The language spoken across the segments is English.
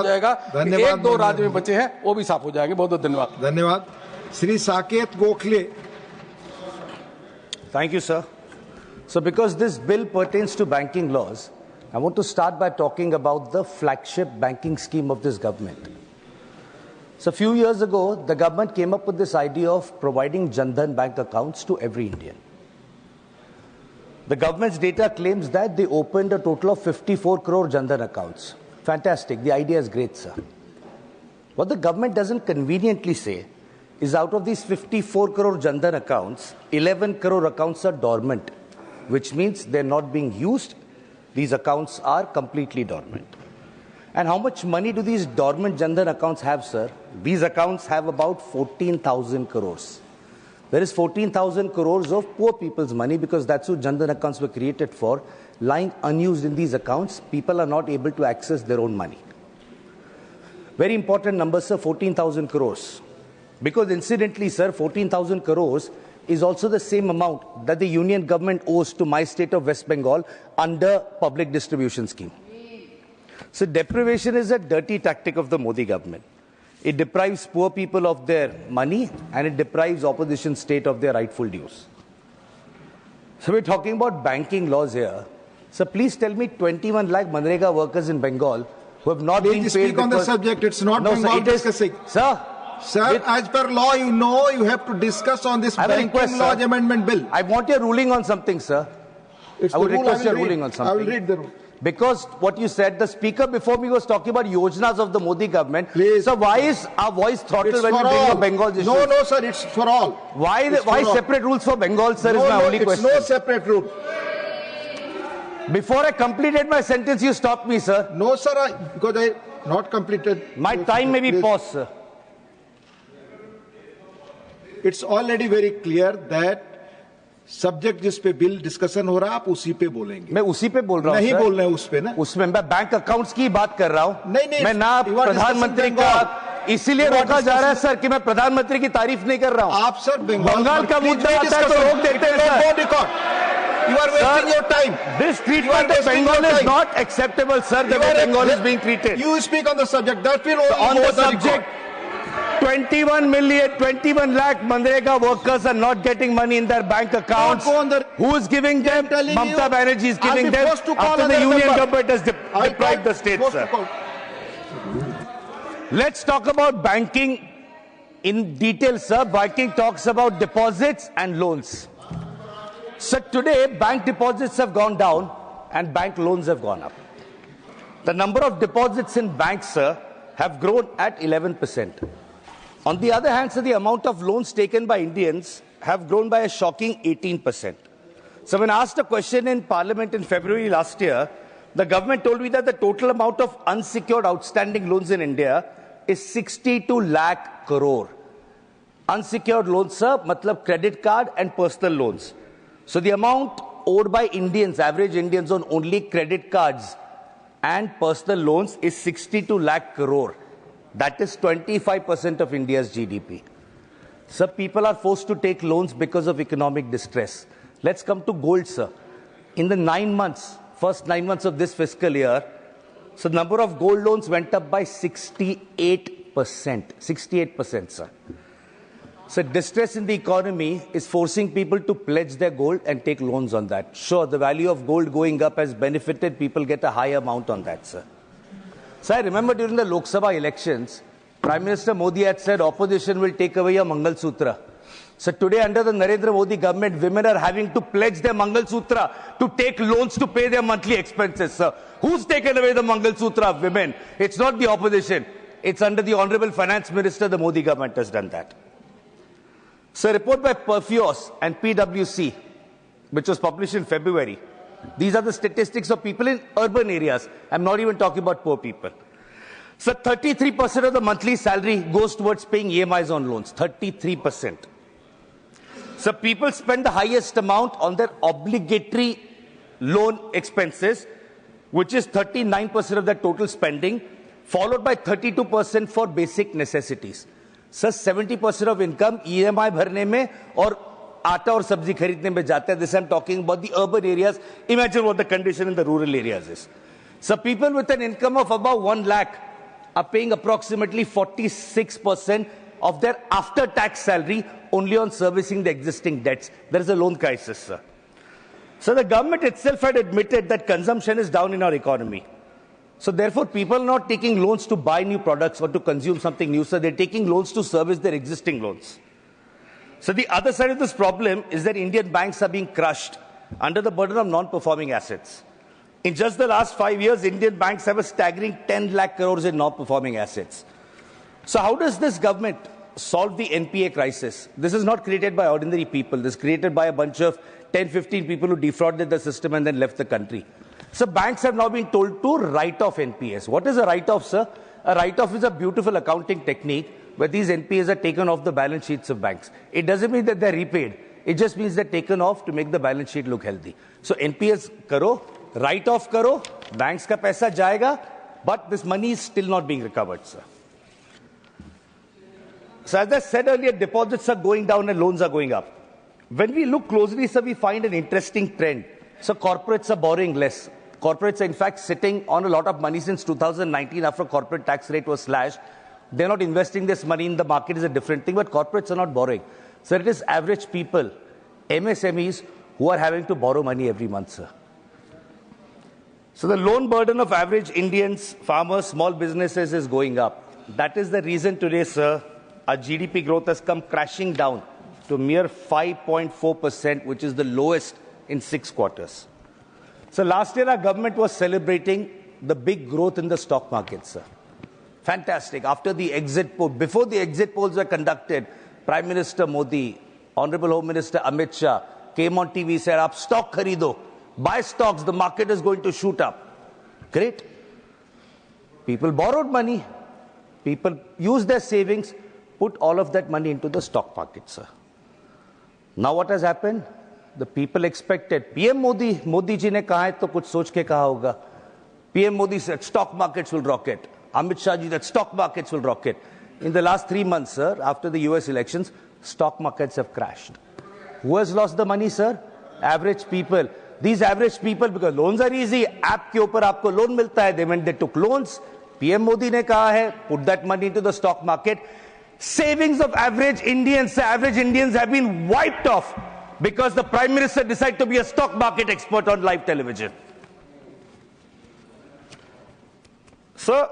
जाएगा। धन्यवाद। एक दो राज्य में बचे हैं वो भी साफ हो जाएंगे। बहुत बहुत धन्यवाद। धन्यवाद। Shri Saket Gokhale. Thank you, sir. So because this bill pertains to banking laws, I want to start by talking about the flagship banking scheme of this government. So a few years ago, the government came up with this idea of providing Jan Dhan bank accounts to every Indian. The government's data claims that they opened a total of 54 crore Jan Dhan accounts. Fantastic. The idea is great, sir. What the government doesn't conveniently say is out of these 54 crore Jan Dhan accounts, 11 crore accounts are dormant, which means they're not being used. These accounts are completely dormant. And how much money do these dormant Jan Dhan accounts have, sir? These accounts have about 14,000 crores. There is 14,000 crores of poor people's money because that's what Jan Dhan accounts were created for, lying unused in these accounts. People are not able to access their own money. Very important number, sir, 14,000 crores. Because incidentally, sir, 14,000 crores is also the same amount that the union government owes to my state of West Bengal under public distribution scheme. So deprivation is a dirty tactic of the Modi government. It deprives poor people of their money and it deprives opposition state of their rightful dues. So we're talking about banking laws here. So please tell me 21 lakh Manrega workers in Bengal who have not been paid. Speak on the subject. It's not Bengal discussing. Sir, as per law, you know you have to discuss on this banking laws amendment bill. I want your ruling on something, sir. I would request your ruling on something. I will read the rule. Because what you said, the speaker before me was talking about yojnas of the Modi government. Please. So why is our voice throttled when we bring up Bengal's issues? No, sir, it's for all. Why separate rules for Bengal, sir, is my only question. No separate rule. Before I completed my sentence, you stopped me, sir. No, sir, because I not completed. My time may be paused, sir. It's already very clear that subject जिस पे bill discussion हो रहा है आप उसी पे बोलेंगे। मैं उसी पे बोल रहा हूँ। नहीं बोल रहे हैं उस पे ना। उसमें मैं बैंक अकाउंट्स की बात कर रहा हूँ। नहीं मैं ना प्रधानमंत्री का इसीलिए रोका जा रहा है सर कि मैं प्रधानमंत्री की तारीफ नहीं कर रहा हूँ। आप सर बंगाल का मुद्दा आता है तो रोक देते हैं sir. You are wasting your time. This treatment of Bengal is not acceptable, sir. The way Bengal is being treated. You speak on the subject. That will only on the subject. 21 lakh Manrega workers are not getting money in their bank accounts. Who is giving them? Mamata Banerjee is giving them after the union government has deprived the state, sir. Let's talk about banking in detail, sir. Banking talks about deposits and loans. So today, bank deposits have gone down and bank loans have gone up. The number of deposits in banks, sir, have grown at 11%. On the other hand, sir, the amount of loans taken by Indians have grown by a shocking 18%. So when asked a question in Parliament in February last year, the government told me that the total amount of unsecured outstanding loans in India is 62 lakh crore. Unsecured loans, sir, matlab credit card and personal loans. So the amount owed by Indians, average Indians on only credit cards and personal loans is 62 lakh crore. That is 25% of India's GDP. Sir, people are forced to take loans because of economic distress. Let's come to gold, sir. In the first 9 months of this fiscal year, so the number of gold loans went up by 68%. 68%, sir. So distress in the economy is forcing people to pledge their gold and take loans on that. Sure, the value of gold going up has benefited people get a high amount on that, sir. So I remember during the Lok Sabha elections, Prime Minister Modi had said opposition will take away your Mangal Sutra. So today under the Narendra Modi government, women are having to pledge their Mangal Sutra to take loans to pay their monthly expenses, sir. Who's taken away the Mangal Sutra of women? It's not the opposition. It's under the Honorable Finance Minister, the Modi government has done that. So a report by Perfios and PwC, which was published in February, these are the statistics of people in urban areas. I'm not even talking about poor people. So 33% of the monthly salary goes towards paying EMIs on loans. 33%. So people spend the highest amount on their obligatory loan expenses, which is 39% of their total spending, followed by 32% for basic necessities. So 70% of income EMI भरने में और आटा और सब्जी खरीदने में जाता है. This I'm talking about the urban areas. Imagine what the condition in the rural areas is. So people with an income of about 1 lakh are paying approximately 46% of their after-tax salary only on servicing the existing debts. There is a loan crisis, sir. So the government itself had admitted that consumption is down in our economy. So therefore, people are not taking loans to buy new products or to consume something new, so they're taking loans to service their existing loans. So the other side of this problem is that Indian banks are being crushed under the burden of non-performing assets. In just the last 5 years, Indian banks have a staggering 10 lakh crores in non-performing assets. So how does this government solve the NPA crisis? This is not created by ordinary people. This is created by a bunch of 10, 15 people who defrauded the system and then left the country. So banks have now been told to write off NPAs. What is a write-off, sir? A write-off is a beautiful accounting technique where these NPAs are taken off the balance sheets of banks. It doesn't mean that they're repaid. It just means they're taken off to make the balance sheet look healthy. So NPAs karo, write-off karo, banks ka paisa jayega, but this money is still not being recovered, sir. So as I said earlier, deposits are going down and loans are going up. When we look closely, sir, we find an interesting trend. So corporates are borrowing less. Corporates are in fact sitting on a lot of money since 2019 after corporate tax rate was slashed. They're not investing this money in the market is a different thing, but corporates are not borrowing. So it is average people, MSMEs, who are having to borrow money every month, sir. So the loan burden of average Indians, farmers, small businesses is going up. That is the reason today, sir, our GDP growth has come crashing down to a mere 5.4%, which is the lowest in 6 quarters. So last year, our government was celebrating the big growth in the stock market, sir. Fantastic. After the exit poll, before the exit polls were conducted, Prime Minister Modi, Honorable Home Minister Amit Shah came on TV, said, "Aap stock kharido, buy stocks, the market is going to shoot up." Great. People borrowed money. People used their savings, put all of that money into the stock market, sir. Now what has happened? The people expected. PM Modi ji ne kaha hai to kuch soch ke kaha hoga. PM Modi said stock markets will rocket. Amit Shah ji said stock markets will rocket. In the last 3 months, sir, after the US elections, stock markets have crashed. Who has lost the money, sir? Average people. These average people, because loans are easy, app ke upar aapko loan milta hai. They went, they took loans. PM Modi ne kaha hai, put that money into the stock market. Savings of average Indians have been wiped off because the Prime Minister decided to be a stock market expert on live television. So,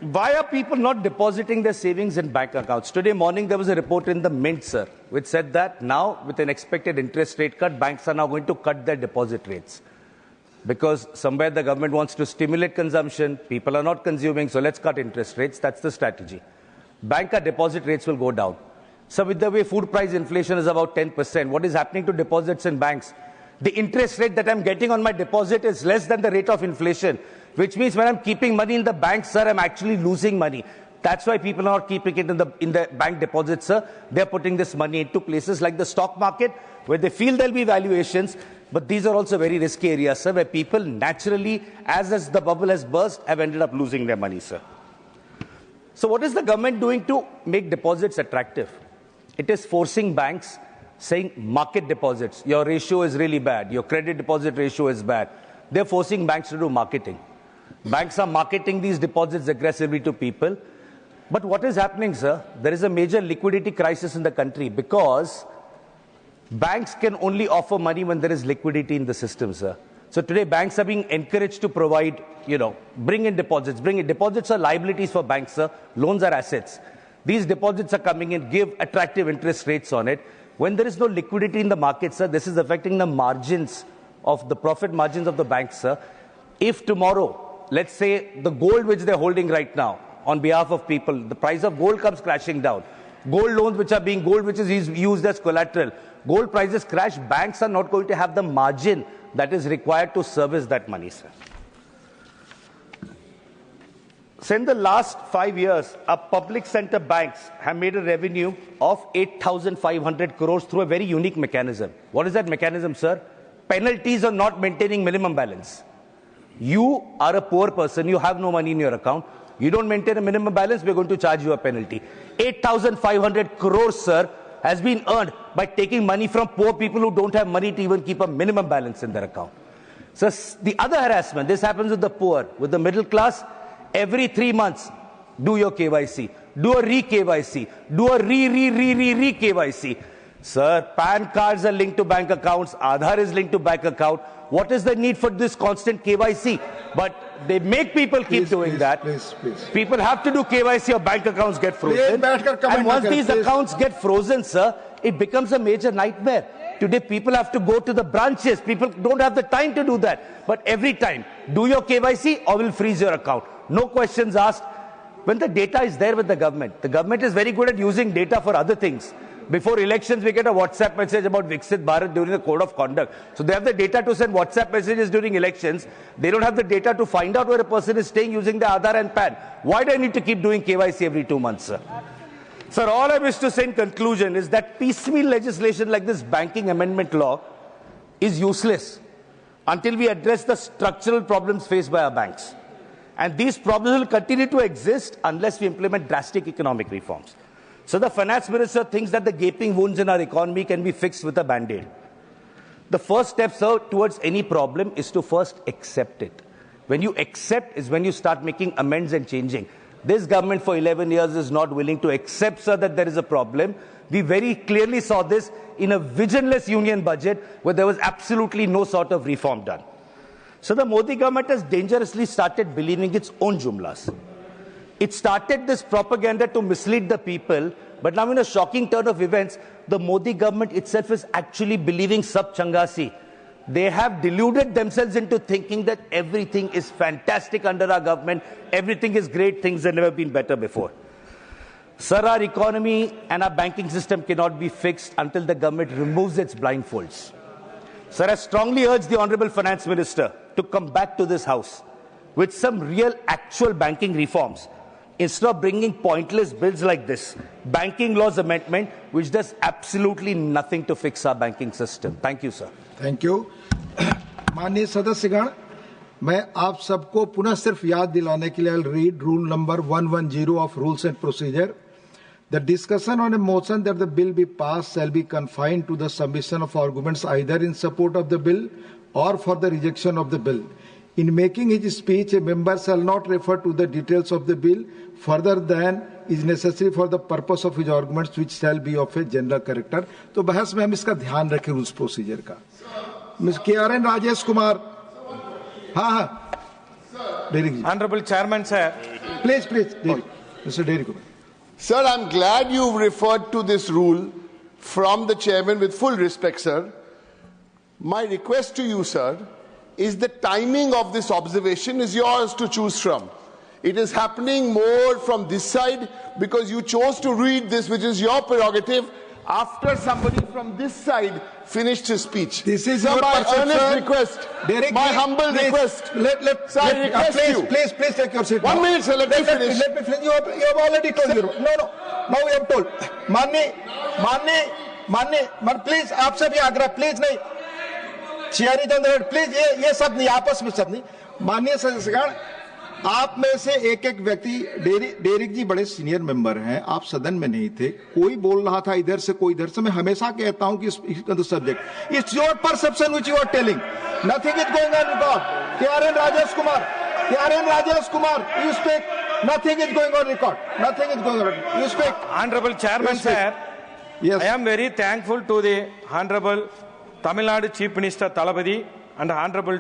why are people not depositing their savings in bank accounts? Today morning, there was a report in the Mint, sir, which said that now, with an expected interest rate cut, banks are now going to cut their deposit rates. Because somewhere the government wants to stimulate consumption, people are not consuming, so let's cut interest rates. That's the strategy. Banker deposit rates will go down. So with the way food price inflation is about 10%, what is happening to deposits in banks? The interest rate that I'm getting on my deposit is less than the rate of inflation, which means when I'm keeping money in the bank, sir, I'm actually losing money. That's why people are not keeping it in the bank deposits, sir. They're putting this money into places like the stock market, where they feel there'll be valuations, but these are also very risky areas, sir, where people naturally, as the bubble has burst, have ended up losing their money, sir. So what is the government doing to make deposits attractive? It is forcing banks, saying market deposits, your ratio is really bad, your credit deposit ratio is bad. They're forcing banks to do marketing. Banks are marketing these deposits aggressively to people. But what is happening, sir? There is a major liquidity crisis in the country because banks can only offer money when there is liquidity in the system, sir. So today banks are being encouraged to provide, bring in deposits. Deposits are liabilities for banks, sir. Loans are assets. These deposits are coming in, give attractive interest rates on it. When there is no liquidity in the market, sir, this is affecting the margins of the profit margins of the banks, sir. If tomorrow, let's say the gold which they're holding right now on behalf of people, the price of gold comes crashing down. Gold loans which is used as collateral, gold prices crash, banks are not going to have the margin that is required to service that money, sir. So in the last 5 years, our public sector banks have made a revenue of 8,500 crores through a very unique mechanism. What is that mechanism, sir? Penalties on not maintaining minimum balance. You are a poor person, you have no money in your account, you don't maintain a minimum balance, we're going to charge you a penalty. 8,500 crores, sir, has been earned by taking money from poor people who don't have money to even keep a minimum balance in their account. So the other harassment, this happens with the poor, with the middle class, every 3 months, do your KYC, do a re-KYC, do a re-KYC. Sir, PAN cards are linked to bank accounts, Aadhaar is linked to bank account. What is the need for this constant KYC? But they make people keep doing that. Please. People have to do KYC or bank accounts get frozen. And once these accounts get frozen, sir, it becomes a major nightmare. Today, people have to go to the branches. People don't have the time to do that. But every time, do your KYC or we'll freeze your account. No questions asked. When the data is there with the government is very good at using data for other things. Before elections, we get a WhatsApp message about Viksit Bharat during the code of conduct. So they have the data to send WhatsApp messages during elections. They don't have the data to find out where a person is staying using the Aadhaar and PAN. Why do I need to keep doing KYC every 2 months, sir? Sir, all I wish to say in conclusion is that piecemeal legislation like this banking amendment law is useless until we address the structural problems faced by our banks. And these problems will continue to exist unless we implement drastic economic reforms. So the finance minister thinks that the gaping wounds in our economy can be fixed with a band-aid. The first step, sir, towards any problem is to first accept it. When you accept is when you start making amends and changing. This government for 11 years is not willing to accept, sir, that there is a problem. We very clearly saw this in a visionless union budget where there was absolutely no sort of reform done. So the Modi government has dangerously started believing its own jumlas. It started this propaganda to mislead the people, but now in a shocking turn of events, the Modi government itself is actually believing sab changasi. They have deluded themselves into thinking that everything is fantastic under our government, everything is great, things have never been better before. Sir, our economy and our banking system cannot be fixed until the government removes its blindfolds. Sir, I strongly urge the Honorable Finance Minister to come back to this House with some real actual banking reforms, instead of bringing pointless bills like this, banking laws amendment, which does absolutely nothing to fix our banking system. Thank you, sir. Thank you. माननीय सदस्यगण, मैं आप सबको पुनः सिर्फ याद दिलाने के लिए I'll read rule number 110 of rules and procedure. The discussion on a motion that the bill be passed shall be confined to the submission of arguments either in support of the bill or for the rejection of the bill. In making his speech, a member shall not refer to the details of the bill further than is necessary for the purpose of his arguments, which shall be of a general character. तो बहस में हम इसका ध्यान रखें rules procedure का. Mr. KRN Rajesh Kumar. हाँ. Honorable Chairman, sir. Please. Mr. Derek Kumar. Sir, I'm glad you referred to this rule from the chairman with full respect, sir. My request to you, sir, is the timing of this observation is yours to choose from. It is happening more from this side because you chose to read this, which is your prerogative, after somebody from this side finished his speech. This is sir, your my earnest sir. request, Derek, my humble request. Sir, I request you. Please take your seat. 1 minute, sir. Let me finish. Let me finish. You have already told you. No. Now you have told. माननीय, please, आपसे भी आग्रह, please नहीं. चियारी चंद्र, please, ये सब नहीं, आपस में सब नहीं. माननीय सदस्यगण, आप में से एक व्यक्ति, डेरिक जी बड़े सीनियर मेंबर हैं, आप सदन में नहीं थे, कोई बोल रहा था इधर से कोई इधर से. मैं हमेशा कहता हूं कि the subject, it's your perception which you are telling, nothing is going on record. KRN Rajesh Kumar, you speak. Nothing is going on record. You speak. Honorable Chairman, sir. Yes. I am very thankful to the Honorable Tamil Nadu Chief Minister Thalapathy and Honorable